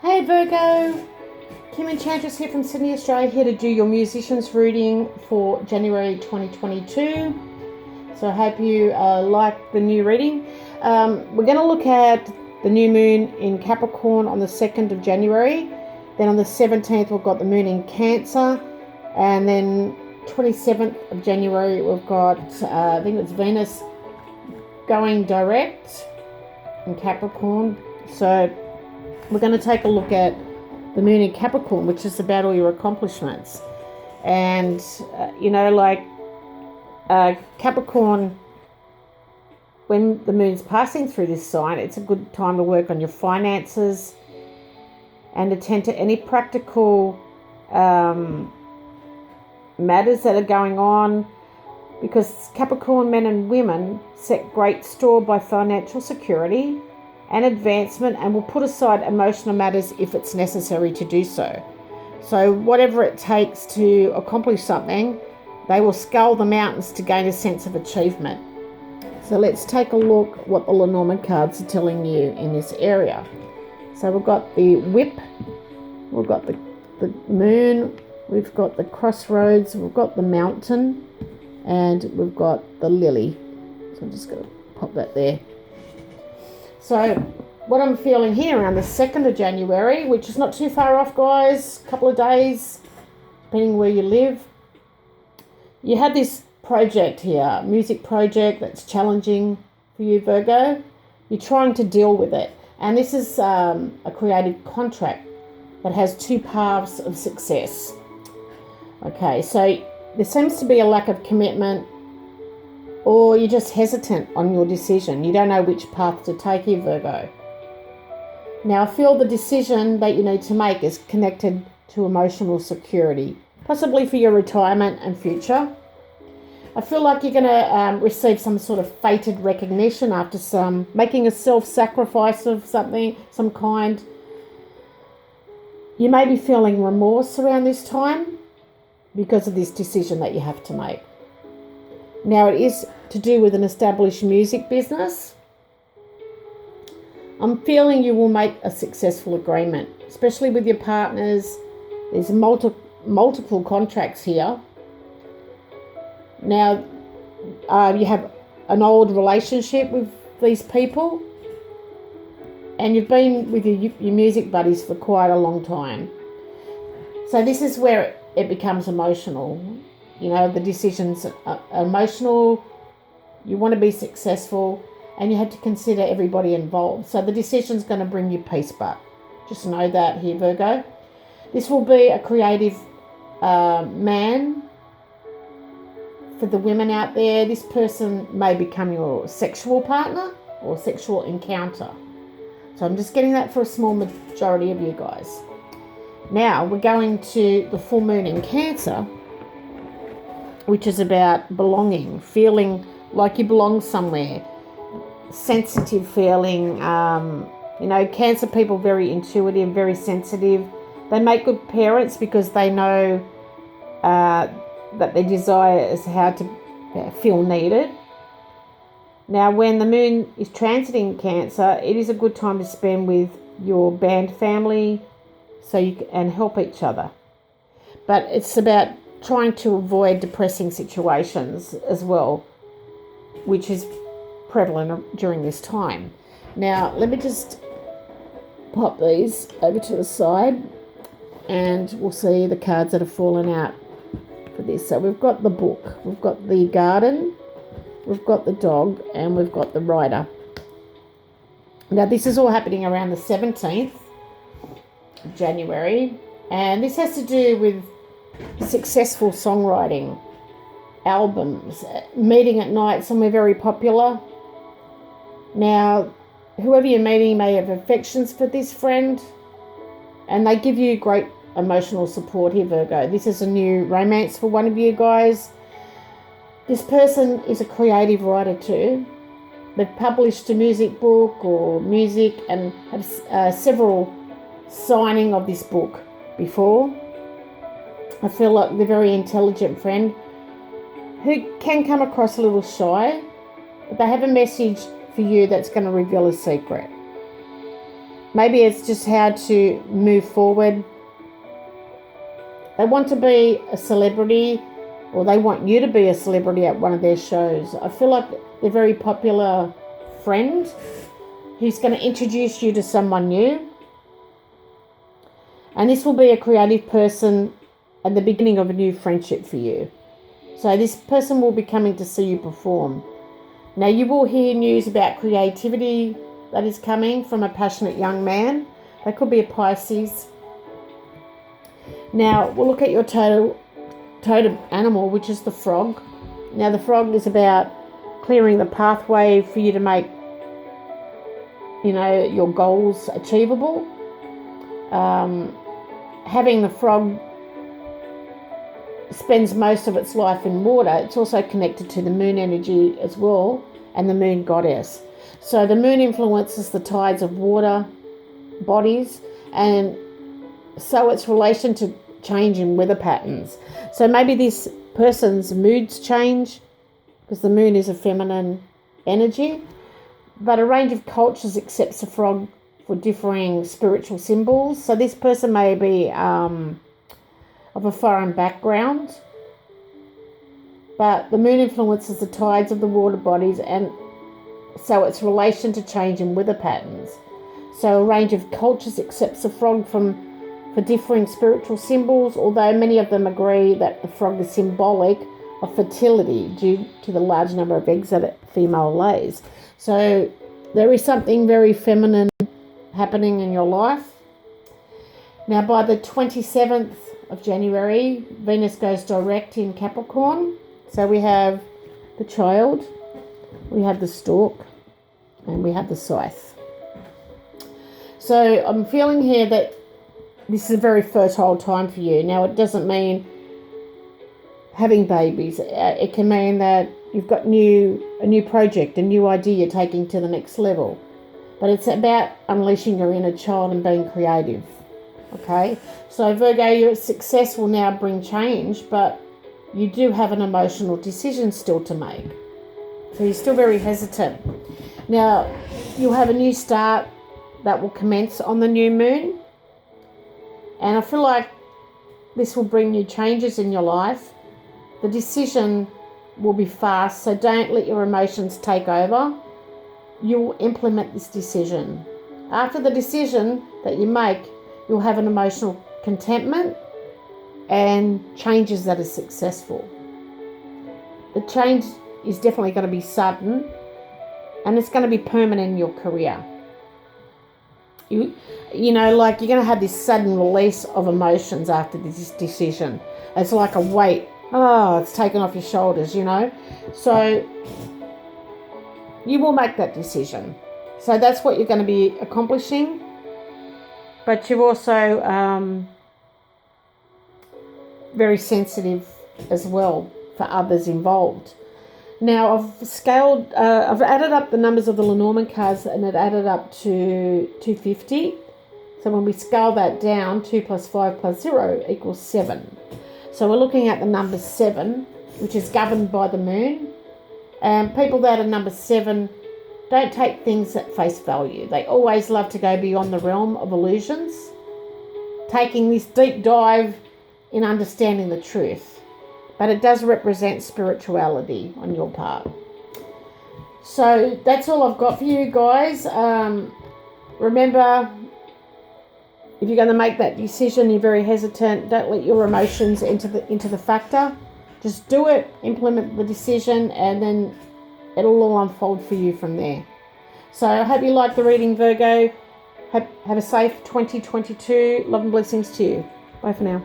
Hey Virgo, Kim Enchantress here from Sydney, Australia, here to do your musician's reading for January 2022. So I hope you like the new reading. We're going to look at the new moon in Capricorn on the 2nd of January. Then on the 17th we've got the moon in Cancer. And then 27th of January we've got, I think it's Venus going direct in Capricorn. So we're going to take a look at the moon in Capricorn, which is about all your accomplishments. And, Capricorn, when the moon's passing through this sign, it's a good time to work on your finances and attend to any practical matters that are going on, because Capricorn men and women set great store by financial security and advancement and will put aside emotional matters if it's necessary to do so. So whatever it takes to accomplish something, they will scale the mountains to gain a sense of achievement. So let's take a look what the Lenormand cards are telling you in this area. So we've got the whip, we've got the moon, we've got the crossroads, we've got the mountain, and we've got the lily. So I'm just going to pop that there. So what I'm feeling here around the 2nd of January, which is not too far off, guys, a couple of days, depending where you live. You had this project here, music project that's challenging for you, Virgo. You're trying to deal with it. And this is a creative contract that has two paths of success. Okay, so there seems to be a lack of commitment, or you're just hesitant on your decision. You don't know which path to take here, Virgo. Now, I feel the decision that you need to make is connected to emotional security, possibly for your retirement and future. I feel like you're going to receive some sort of fated recognition after making a self-sacrifice of something, some kind. You may be feeling remorse around this time because of this decision that you have to make. Now, it is to do with an established music business. I'm feeling you will make a successful agreement, especially with your partners. There's multiple contracts here. Now, you have an old relationship with these people, and you've been with your music buddies for quite a long time. So this is where it becomes emotional. You know, the decisions are emotional, you want to be successful, and you have to consider everybody involved. So the decision's going to bring you peace, but just know that here, Virgo. This will be a creative man. For the women out there, this person may become your sexual partner or sexual encounter. So I'm just getting that for a small majority of you guys. Now we're going to the full moon in Cancer, which is about belonging, feeling like you belong somewhere, sensitive feeling. Cancer people, very intuitive, very sensitive. They make good parents because they know that their desire is how to feel needed. Now, when the moon is transiting Cancer, it is a good time to spend with your band family so you can help each other. But it's about trying to avoid depressing situations as well, which is prevalent during this time. Now, let me just pop these over to the side and we'll see the cards that have fallen out for this. So we've got the book, we've got the garden, we've got the dog, and we've got the rider. Now, this is all happening around the 17th of January, and this has to do with successful songwriting, albums, meeting at night somewhere very popular. Now, whoever you're meeting may have affections for this friend, and they give you great emotional support here, Virgo. This is a new romance for one of you guys. This person is a creative writer too. They've published a music book or music and have several signing of this book before. I feel like they're a very intelligent friend who can come across a little shy, but they have a message for you that's going to reveal a secret. Maybe it's just how to move forward. They want to be a celebrity, or they want you to be a celebrity at one of their shows. I feel like they're a very popular friend who's going to introduce you to someone new. And this will be a creative person at the beginning of a new friendship for you. So this person will be coming to see you perform. Now you will hear news about creativity that is coming from a passionate young man. They could be a Pisces. Now we'll look at your totem animal, which is the frog. Now the frog is about clearing the pathway for you to make, your goals achievable. Having the frog spends most of its life in water. It's also connected to the moon energy as well, and the moon goddess. So the moon influences the tides of water bodies, and so its relation to change in weather patterns. So maybe this person's moods change because the moon is a feminine energy, but a range of cultures accepts the frog for differing spiritual symbols. So this person may be of a foreign background, but the moon influences the tides of the water bodies, and so its relation to change in weather patterns. So a range of cultures accepts the frog for differing spiritual symbols, although many of them agree that the frog is symbolic of fertility due to the large number of eggs that a female lays. So there is something very feminine happening in your life. Now by the 27th of January, Venus goes direct in Capricorn. So we have the child, we have the stork, and we have the scythe. So I'm feeling here that this is a very fertile time for you. Now it doesn't mean having babies. It can mean that you've got a new project, a new idea you're taking to the next level. But it's about unleashing your inner child and being creative. Okay? So Virgo, your success will now bring change, but you do have an emotional decision still to make. So you're still very hesitant. Now, you'll have a new start that will commence on the new moon. And I feel like this will bring you changes in your life. The decision will be fast, so don't let your emotions take over. You'll implement this decision. After the decision that you make, you'll have an emotional contentment and changes that are successful. The change is definitely going to be sudden, and it's going to be permanent in your career. You're going to have this sudden release of emotions after this decision. It's like a weight. It's taken off your shoulders, So you will make that decision. So that's what you're going to be accomplishing. But you're also very sensitive as well for others involved. Now I've added up the numbers of the Lenormand cards, and it added up to 250. So when we scale that down, 2 plus 5 plus 0 equals 7. So we're looking at the number 7, which is governed by the moon. And people that are number 7 don't take things at face value. They always love to go beyond the realm of illusions, taking this deep dive in understanding the truth. But it does represent spirituality on your part. So that's all I've got for you guys. Remember, if you're going to make that decision, you're very hesitant, don't let your emotions into the factor. Just do it, implement the decision, and then it'll all unfold for you from there. So I hope you like the reading, Virgo. Have a safe 2022. Love and blessings to you. Bye for now.